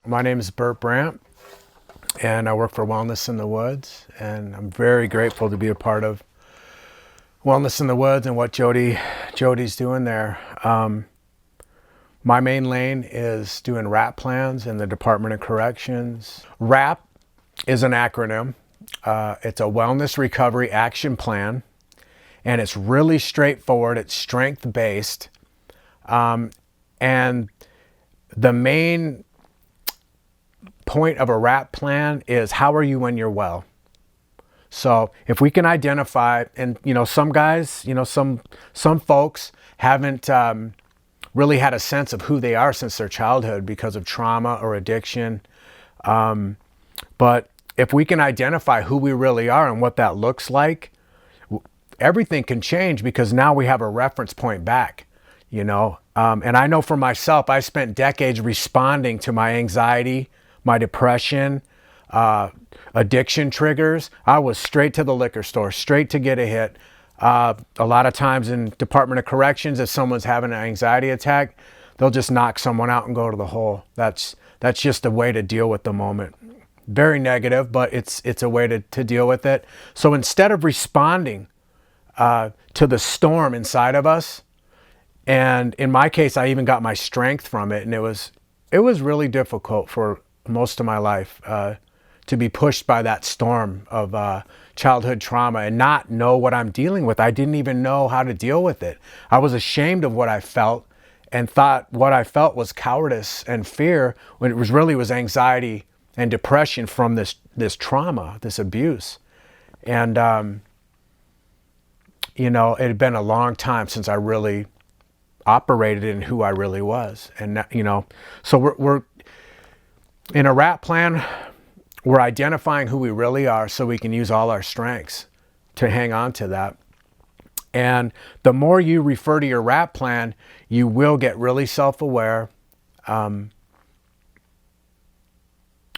My name is Bert Brandt, and I work for Wellness in the Woods, and I'm very grateful to be a part of Wellness in the Woods and what Jody's doing there. My main lane is doing RAP plans in the Department of Corrections. RAP is an acronym. It's a Wellness Recovery Action Plan, and it's really straightforward. It's strength-based, and the main point of a RAP plan is how are you when you're well. So if we can identify, and some guys, some folks haven't really had a sense of who they are since their childhood because of trauma or addiction. But if we can identify who we really are and what that looks like, everything can change because now we have a reference point back, And I know for myself, I spent decades responding to my anxiety, my depression, addiction triggers. I was straight to the liquor store, straight to get a hit. A lot of times in Department of Corrections, if someone's having an anxiety attack, they'll just knock someone out and go to the hole. That's just a way to deal with the moment. Very negative, but it's a way to deal with it. So instead of responding to the storm inside of us, and in my case, I even got my strength from it, and it was really difficult for most of my life to be pushed by that storm of childhood trauma and not know what I'm dealing with. I didn't even know how to deal with it. I was ashamed of what I felt and thought what I felt was cowardice and fear when it was anxiety and depression from this trauma, this abuse. And it had been a long time since I really operated in who I really was. And so we're in a RAP plan, we're identifying who we really are so we can use all our strengths to hang on to that. And the more you refer to your RAP plan, you will get really self-aware. And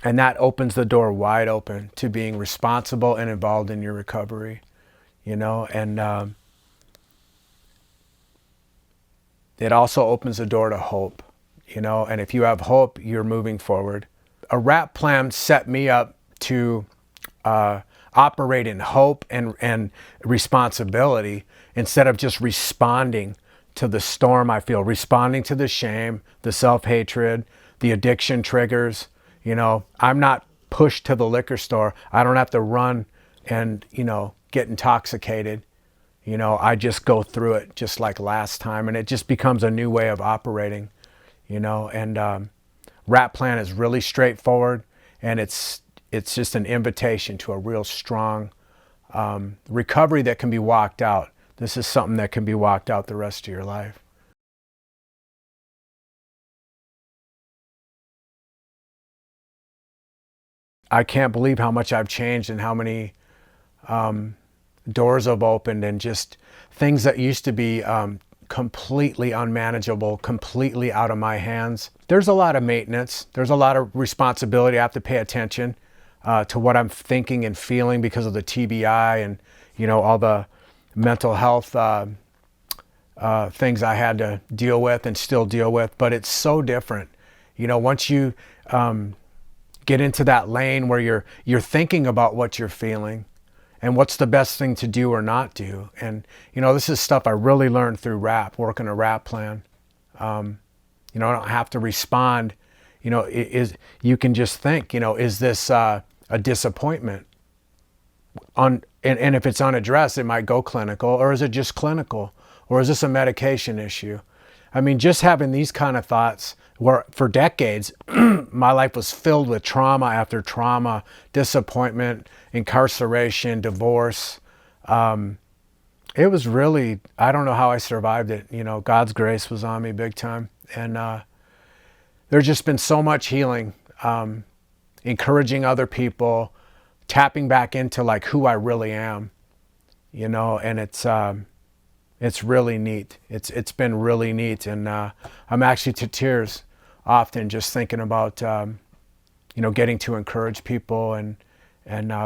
that opens the door wide open to being responsible and involved in your recovery, and it also opens the door to hope, and if you have hope, you're moving forward. A RAP plan set me up to operate in hope and responsibility instead of just responding to the storm I feel, responding to the shame, the self-hatred, the addiction triggers. I'm not pushed to the liquor store. I don't have to run and, get intoxicated. I just go through it just like last time, and it just becomes a new way of operating, and RAP plan is really straightforward, and it's just an invitation to a real strong recovery that can be walked out. This is something that can be walked out the rest of your life. I can't believe how much I've changed and how many doors have opened, and just things that used to be completely unmanageable, completely out of my hands. There's a lot of maintenance. There's a lot of responsibility. I have to pay attention to what I'm thinking and feeling because of the TBI and, all the mental health things I had to deal with and still deal with. But it's so different. Once you get into that lane where you're thinking about what you're feeling and what's the best thing to do or not do. And, this is stuff I really learned through RAP, working a RAP plan. I don't have to respond. You can just think, is this a disappointment? And if it's unaddressed, it might go clinical, or is it just clinical? Or is this a medication issue? I mean, just having these kind of thoughts, where for decades, my life was filled with trauma after trauma, disappointment, incarceration, divorce. It was really, I don't know how I survived it. God's grace was on me big time. And there's just been so much healing, encouraging other people, tapping back into like who I really am, and it's really neat. It's been really neat. And I'm actually to tears often just thinking about, getting to encourage people and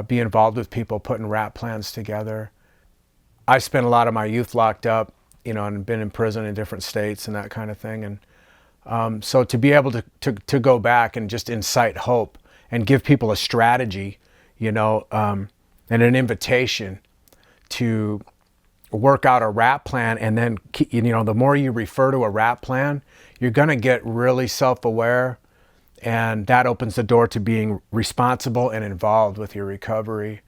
be involved with people, putting RAP plans together. I spent a lot of my youth locked up, and been in prison in different states and that kind of thing. And So to be able to go back and just incite hope and give people a strategy, and an invitation to work out a RAP plan, and then, the more you refer to a RAP plan, you're going to get really self-aware, and that opens the door to being responsible and involved with your recovery.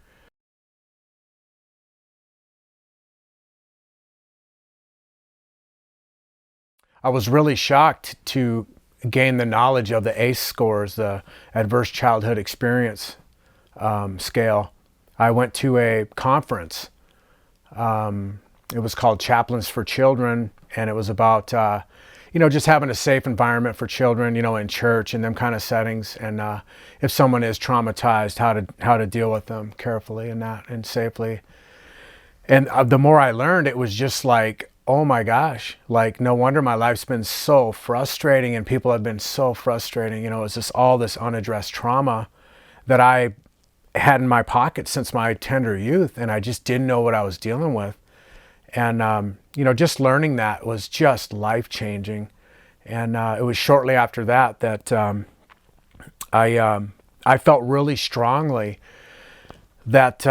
I was really shocked to gain the knowledge of the ACE scores, the Adverse Childhood Experience scale. I went to a conference. It was called Chaplains for Children, and it was about, just having a safe environment for children, in church and them kind of settings. And if someone is traumatized, how to deal with them carefully and safely. And the more I learned, it was just like, oh my gosh, like no wonder my life's been so frustrating and people have been so frustrating. It's just all this unaddressed trauma that I had in my pocket since my tender youth, and I just didn't know what I was dealing with. And, just learning that was just life-changing. And it was shortly after that I felt really strongly that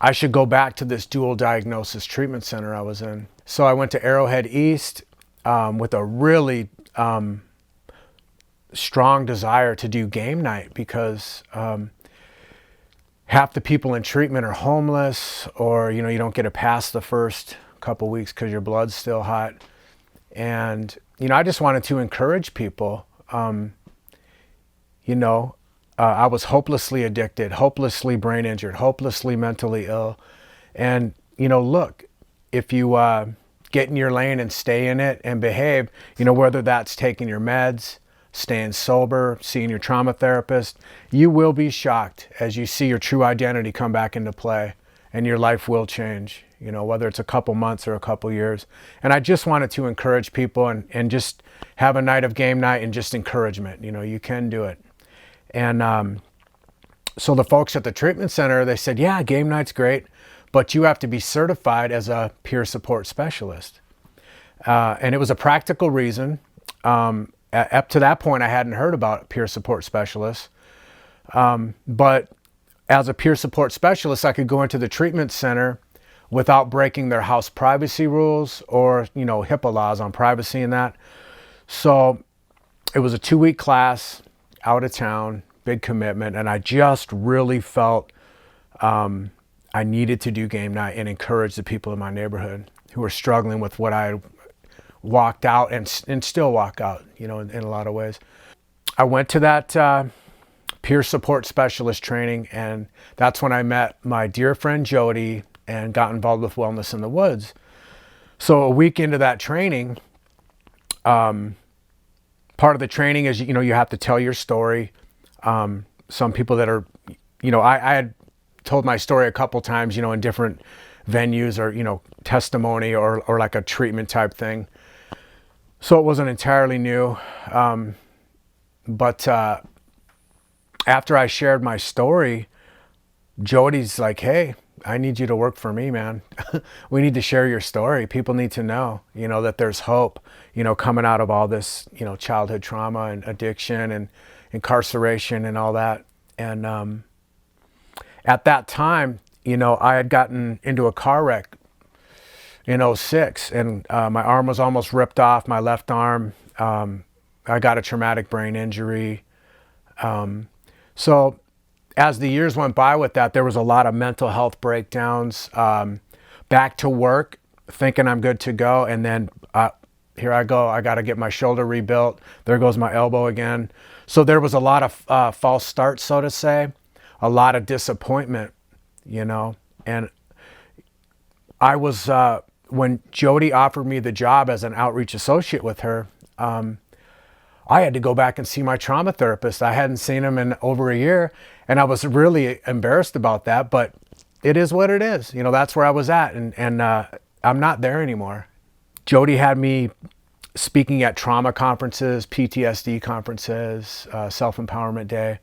I should go back to this dual diagnosis treatment center I was in. So I went to Arrowhead East with a really strong desire to do game night, because half the people in treatment are homeless, or you don't get it past the first couple weeks because your blood's still hot. And I just wanted to encourage people. I was hopelessly addicted, hopelessly brain injured, hopelessly mentally ill. And look, if you get in your lane and stay in it and behave, whether that's taking your meds, staying sober, seeing your trauma therapist, you will be shocked as you see your true identity come back into play, and your life will change, whether it's a couple months or a couple years. And I just wanted to encourage people and just have a night of game night and just encouragement. You can do it. And so the folks at the treatment center, they said, yeah, game night's great, but you have to be certified as a peer support specialist. And it was a practical reason. Up to that point, I hadn't heard about peer support specialists. But as a peer support specialist, I could go into the treatment center without breaking their house privacy rules or, HIPAA laws on privacy and that. So it was a 2-week class, out of town, big commitment. And I just really felt I needed to do game night and encourage the people in my neighborhood who were struggling with what I walked out and still walk out, in a lot of ways. I went to that peer support specialist training, and that's when I met my dear friend Jody and got involved with Wellness in the Woods. So a week into that training, part of the training is, you have to tell your story. Some people that are, I had told my story a couple times, in different venues or, testimony or like a treatment type thing. So it wasn't entirely new. But after I shared my story, Jody's like, hey, I need you to work for me, man. We need to share your story. People need to know, that there's hope, coming out of all this, childhood trauma and addiction and incarceration and all that. And at that time, I had gotten into a car wreck in 2006, and my arm was almost ripped off, my left arm. I got a traumatic brain injury. So as the years went by with that, there was a lot of mental health breakdowns, back to work, thinking I'm good to go. And then here I go, I got to get my shoulder rebuilt. There goes my elbow again. So there was a lot of false starts, so to say, a lot of disappointment, and I was, when Jody offered me the job as an outreach associate with her, I had to go back and see my trauma therapist. I hadn't seen him in over a year, and I was really embarrassed about that, but it is what it is. That's where I was at, and I'm not there anymore. Jody had me speaking at trauma conferences, PTSD conferences, self-empowerment day,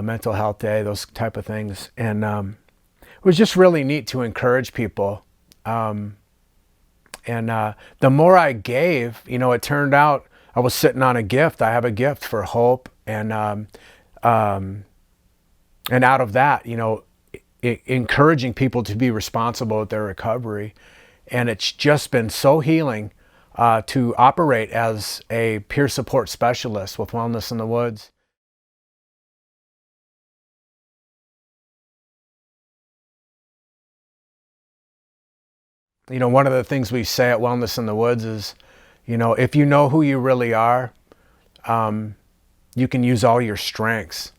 mental health day, those type of things. And it was just really neat to encourage people. And the more I gave, it turned out I was sitting on a gift. I have a gift for hope. And out of that, encouraging people to be responsible with their recovery. And it's just been so healing to operate as a peer support specialist with Wellness in the Woods. One of the things we say at Wellness in the Woods is, if you know who you really are, you can use all your strengths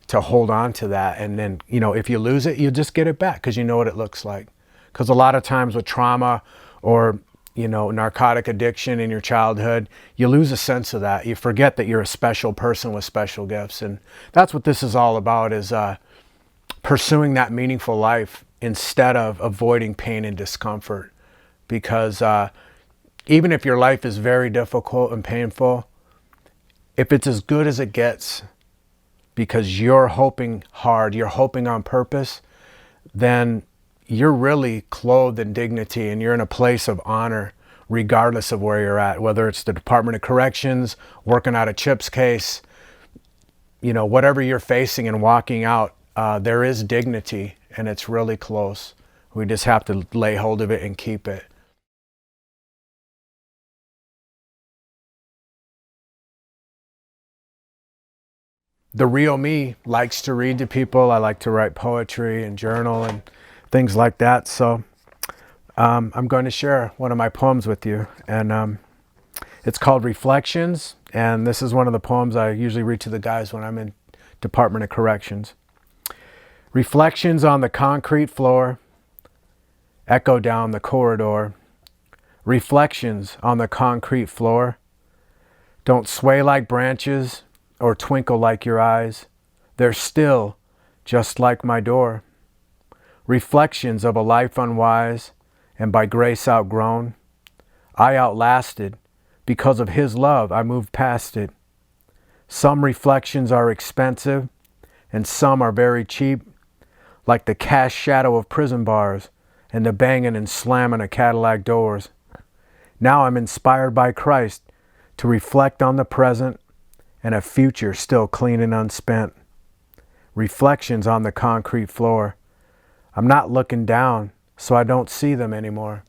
to hold on to that. And then, if you lose it, you just get it back because you know what it looks like. Because a lot of times with trauma or, narcotic addiction in your childhood, you lose a sense of that. You forget that you're a special person with special gifts. And that's what this is all about, is pursuing that meaningful life instead of avoiding pain and discomfort. Because even if your life is very difficult and painful, if it's as good as it gets, because you're hoping hard, you're hoping on purpose, then you're really clothed in dignity and you're in a place of honor regardless of where you're at, whether it's the Department of Corrections, working out a CHIPS case, whatever you're facing and walking out, there is dignity and it's really close. We just have to lay hold of it and keep it. The real me likes to read to people. I like to write poetry and journal and things like that. So I'm going to share one of my poems with you. And it's called Reflections. And this is one of the poems I usually read to the guys when I'm in Department of Corrections. Reflections on the concrete floor echo down the corridor. Reflections on the concrete floor don't sway like branches or twinkle like your eyes. They're still, just like my door. Reflections of a life unwise and by grace outgrown. I outlasted. Because of his love, I moved past it. Some reflections are expensive and some are very cheap, like the cast shadow of prison bars and the banging and slamming of Cadillac doors. Now I'm inspired by Christ to reflect on the present and a future still clean and unspent. Reflections on the concrete floor. I'm not looking down, so I don't see them anymore.